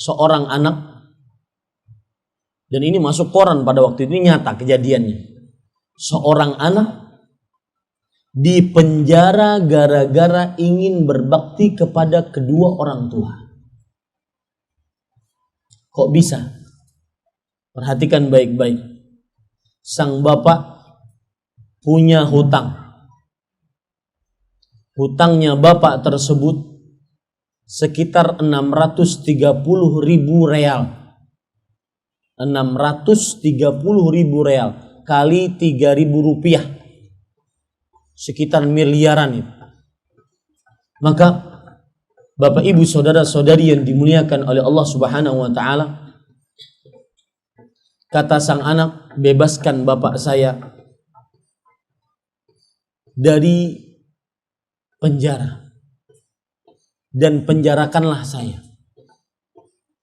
seorang anak, dan ini masuk koran pada waktu itu, nyata kejadiannya. Seorang anak dipenjara gara-gara ingin berbakti kepada kedua orang tua. Kok bisa? Perhatikan baik-baik. Sang bapak punya hutang. Hutangnya bapak tersebut sekitar 630.000 real. 630.000 real kali 3.000 rupiah. Sekitar miliaran itu. Maka Bapak Ibu saudara-saudari yang dimuliakan oleh Allah Subhanahu wa taala, kata sang anak, bebaskan bapak saya dari penjara dan penjarakanlah saya.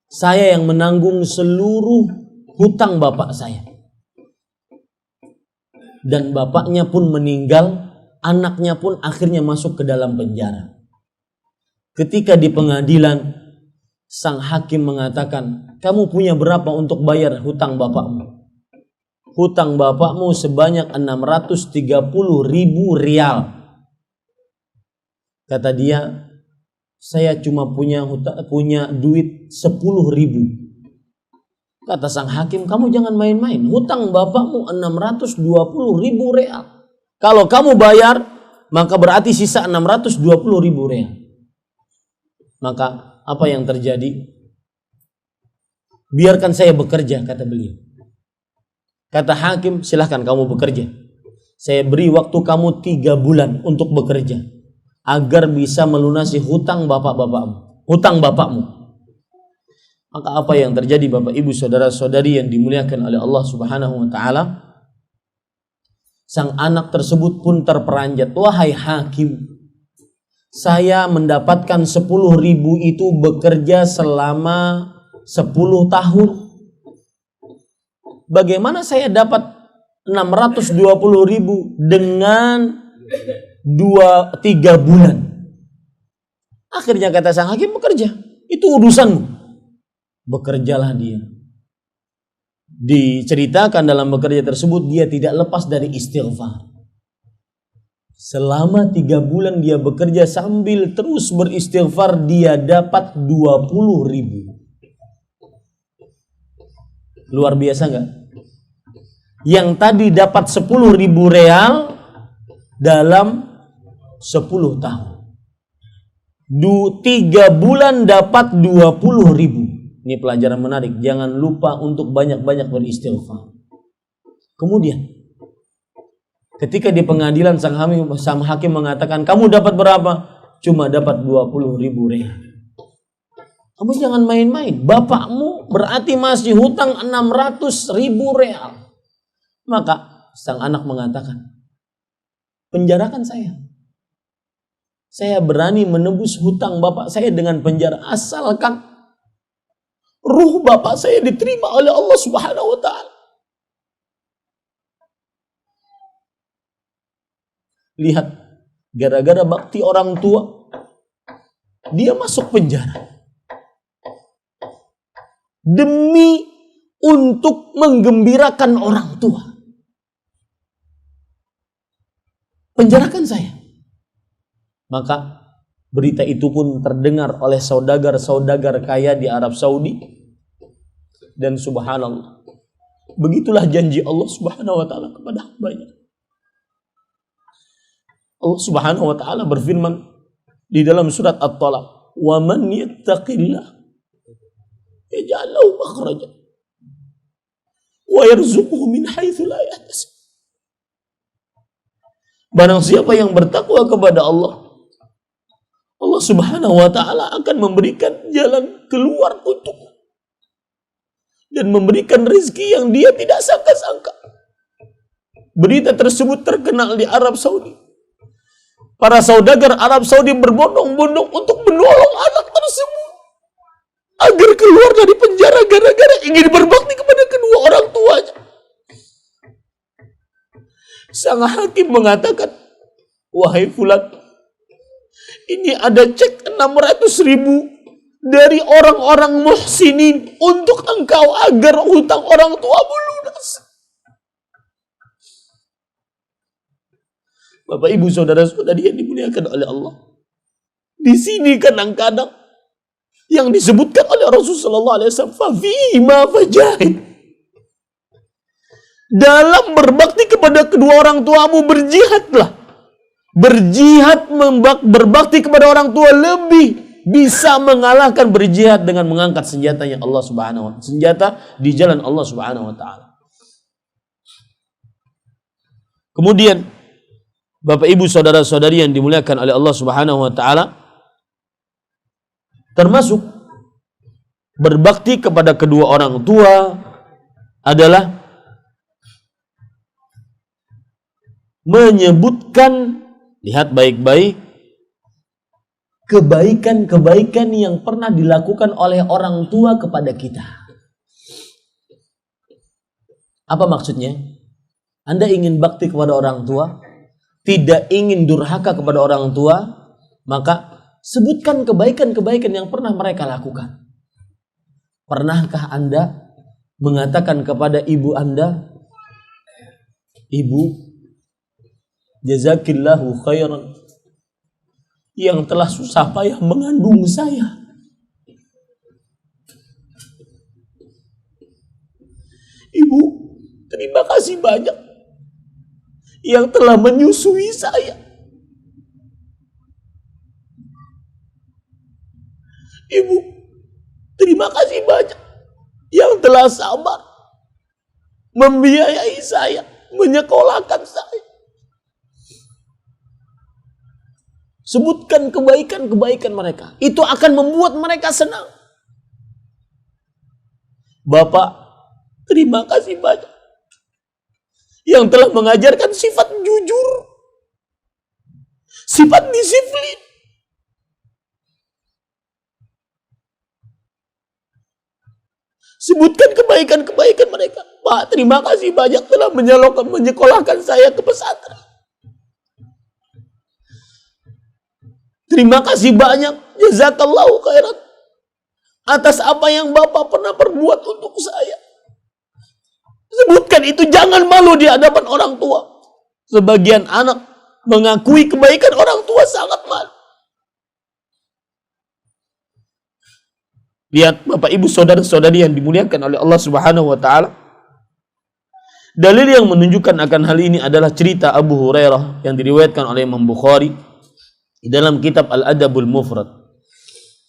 Saya yang menanggung seluruh hutang bapak saya. Dan bapaknya pun meninggal, anaknya pun akhirnya masuk ke dalam penjara. Ketika di pengadilan, sang hakim mengatakan, kamu punya berapa untuk bayar hutang bapakmu? Hutang bapakmu sebanyak 630.000 rial. Kata dia, saya cuma punya duit 10.000. Kata sang hakim, kamu jangan main-main. Hutang bapakmu 620.000 real. Kalau kamu bayar, maka berarti sisa 620.000 real. Maka apa yang terjadi? Biarkan saya bekerja, kata beliau. Kata hakim, silahkan kamu bekerja. Saya beri waktu kamu 3 bulan untuk bekerja, agar bisa melunasi hutang bapakmu. Maka apa yang terjadi Bapak Ibu saudara-saudari yang dimuliakan oleh Allah Subhanahu wa taala? Sang anak tersebut pun terperanjat. Wahai hakim, saya mendapatkan 10.000 itu bekerja selama 10 tahun. Bagaimana saya dapat 620.000 dengan 3 bulan? Akhirnya kata sang hakim, bekerja. Itu urusanmu. Bekerjalah dia. Diceritakan dalam bekerja tersebut, dia tidak lepas dari istighfar. Selama 3 bulan dia bekerja sambil terus beristighfar, dia dapat 20.000. Luar biasa nggak? Yang tadi dapat 10.000 real dalam 10 tahun. 3 bulan dapat 20.000. Ini pelajaran menarik. Jangan lupa untuk banyak-banyak beristighfar. Kemudian ketika di pengadilan sang hakim mengatakan, kamu dapat berapa? Cuma dapat 20.000 real. Kamu jangan main-main. Bapakmu berarti masih hutang 600.000 real. Maka sang anak mengatakan, penjarakan saya. Saya berani menebus hutang bapak saya dengan penjara, asalkan ruh bapak saya diterima oleh Allah Subhanahu wa taala. Lihat, gara-gara bakti orang tua, dia masuk penjara. Demi untuk menggembirakan orang tua. Penjarakan saya. Maka berita itu pun terdengar oleh saudagar-saudagar kaya di Arab Saudi. Dan subhanallah, begitulah janji Allah Subhanahu wa taala kepada hambanya. Allah Subhanahu wa taala berfirman di dalam surat At-Talaq, "Wa man yattaqillah yaj'al lahu makhrajan wa yarzuquhu min haitsu la yahtasib." Barang siapa yang bertakwa kepada Allah, Allah Subhanahu wa taala akan memberikan jalan keluar untuknya dan memberikan rezeki yang dia tidak sangka-sangka. Berita tersebut terkenal di Arab Saudi. Para saudagar Arab Saudi berbondong-bondong untuk menolong anak tersebut agar keluar dari penjara gara-gara ingin berbakti kepada kedua orang tuanya. Sang hakim mengatakan, wahai fulan, ini ada cek 600.000 dari orang-orang muhsinin untuk engkau agar hutang orang tuamu lunas. Bapak, Ibu, saudara-saudari yang dimuliakan oleh Allah. Di sini kadang-kadang yang disebutkan oleh Rasulullah SAW, fafima fajahid. Dalam berbakti kepada kedua orang tuamu, berjihadlah. Berjihad, berbakti kepada orang tua lebih bisa mengalahkan berjihad dengan mengangkat senjatanya Allah Subhanahu wa ta'ala, senjata di jalan Allah Subhanahu wa ta'ala. Kemudian Bapak, Ibu, saudara-saudari yang dimuliakan oleh Allah Subhanahu wa ta'ala, termasuk berbakti kepada kedua orang tua adalah menyebutkan, lihat baik-baik, kebaikan-kebaikan yang pernah dilakukan oleh orang tua kepada kita. Apa maksudnya? Anda ingin bakti kepada orang tua, tidak ingin durhaka kepada orang tua, maka sebutkan kebaikan-kebaikan yang pernah mereka lakukan. Pernahkah Anda mengatakan kepada ibu Anda, Ibu, jazakillahu khairan, yang telah susah payah mengandung saya. Ibu, terima kasih banyak yang telah menyusui saya. Ibu, terima kasih banyak yang telah sabar membiayai saya, menyekolahkan saya. Sebutkan kebaikan-kebaikan mereka. Itu akan membuat mereka senang. Bapak, terima kasih banyak yang telah mengajarkan sifat jujur, sifat disiplin. Sebutkan kebaikan-kebaikan mereka. Pak, terima kasih banyak telah menyekolahkan saya ke pesantren. Terima kasih banyak, jazakallahu khairan, atas apa yang Bapak pernah perbuat untuk saya. Sebutkan itu, jangan malu di hadapan orang tua. Sebagian anak mengakui kebaikan orang tua sangat malu. Lihat Bapak, Ibu, saudara-saudari yang dimuliakan oleh Allah Subhanahu wa ta'ala. Dalil yang menunjukkan akan hal ini adalah cerita Abu Hurairah yang diriwayatkan oleh Imam Bukhari di dalam kitab Al-Adabul Mufrad.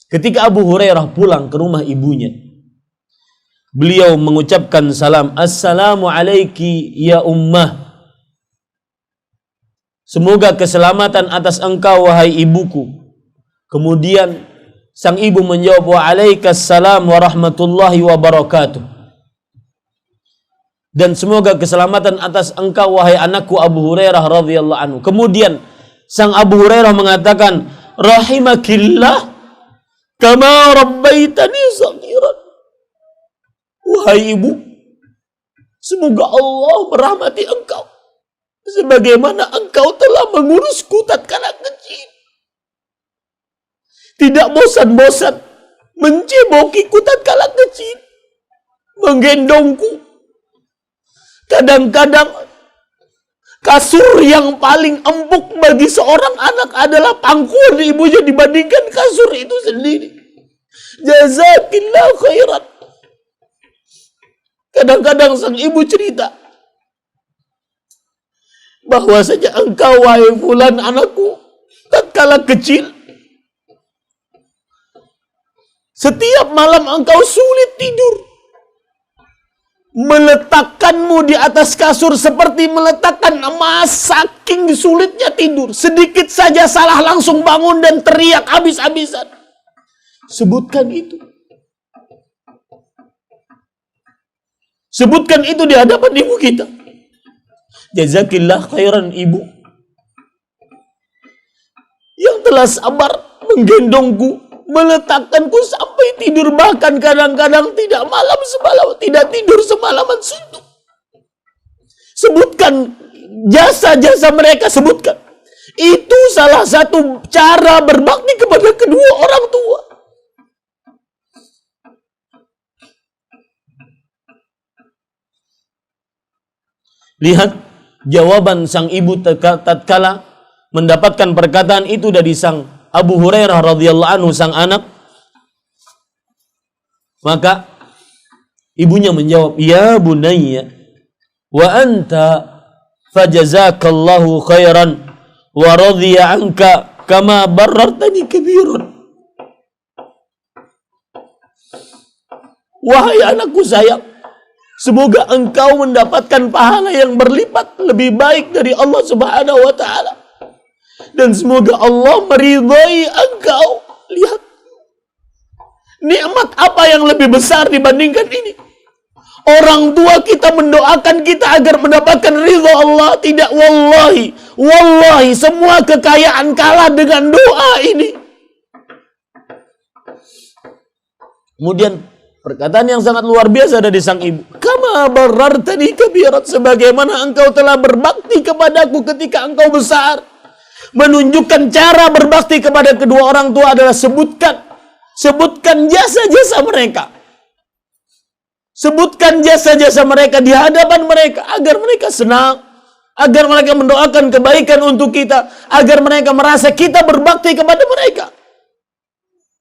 Ketika Abu Hurairah pulang ke rumah ibunya, beliau mengucapkan salam, Assalamu alaiki ya ummah. Semoga keselamatan atas engkau wahai ibuku. Kemudian sang ibu menjawab, wa alaikassalam warahmatullahi wabarakatuh. Dan semoga keselamatan atas engkau wahai anakku Abu Hurairah radhiyallahu anhu. Kemudian sang Abu Hurairah mengatakan, rahimakillah kama rabbaitani saghiran. Wahai ibu, semoga Allah merahmati engkau sebagaimana engkau telah mengurusku tatkala kecil. Tidak bosan-bosan mencebokiku tatkala kecil, menggendongku. Kadang-kadang kasur yang paling empuk bagi seorang anak adalah pangkuan ibunya dibandingkan kasur itu sendiri. Jazakillah khairan. Kadang-kadang sang ibu cerita bahwasanya engkau wahai fulan anakku, tatkala kecil, setiap malam engkau sulit tidur. Meletakkanmu di atas kasur seperti meletakkan emas, saking sulitnya tidur. Sedikit saja salah langsung bangun dan teriak habis-habisan. Sebutkan itu. Sebutkan itu di hadapan ibu kita. Jazakillah khairan ibu yang telah sabar menggendongku, meletakkanku sampai tidur, bahkan kadang-kadang tidak malam semalam, tidak tidur semalaman suntuk. Sebutkan jasa-jasa mereka, sebutkan. Itu salah satu cara berbakti kepada kedua orang tua. Lihat jawaban sang ibu tatkala mendapatkan perkataan itu dari sang Abu Hurairah radhiyallahu anhu, sang anak. Maka ibunya menjawab, "Ya bunayya, wa anta fajazakallahu khairan wa radhiya anka kama barartani kabirun." Wahai anakku sayang, semoga engkau mendapatkan pahala yang berlipat lebih baik dari Allah Subhanahu wa taala. Dan semoga Allah meridhai engkau. Lihat, nikmat apa yang lebih besar dibandingkan ini? Orang tua kita mendoakan kita agar mendapatkan ridha Allah. Tidak, wallahi, wallahi, semua kekayaan kalah dengan doa ini. Kemudian perkataan yang sangat luar biasa dari sang ibu. Kama barartani kabirat, sebagaimana engkau telah berbakti kepadaku ketika engkau besar. Menunjukkan cara berbakti kepada kedua orang tua adalah sebutkan jasa-jasa mereka. Sebutkan jasa-jasa mereka di hadapan mereka agar mereka senang, agar mereka mendoakan kebaikan untuk kita, agar mereka merasa kita berbakti kepada mereka.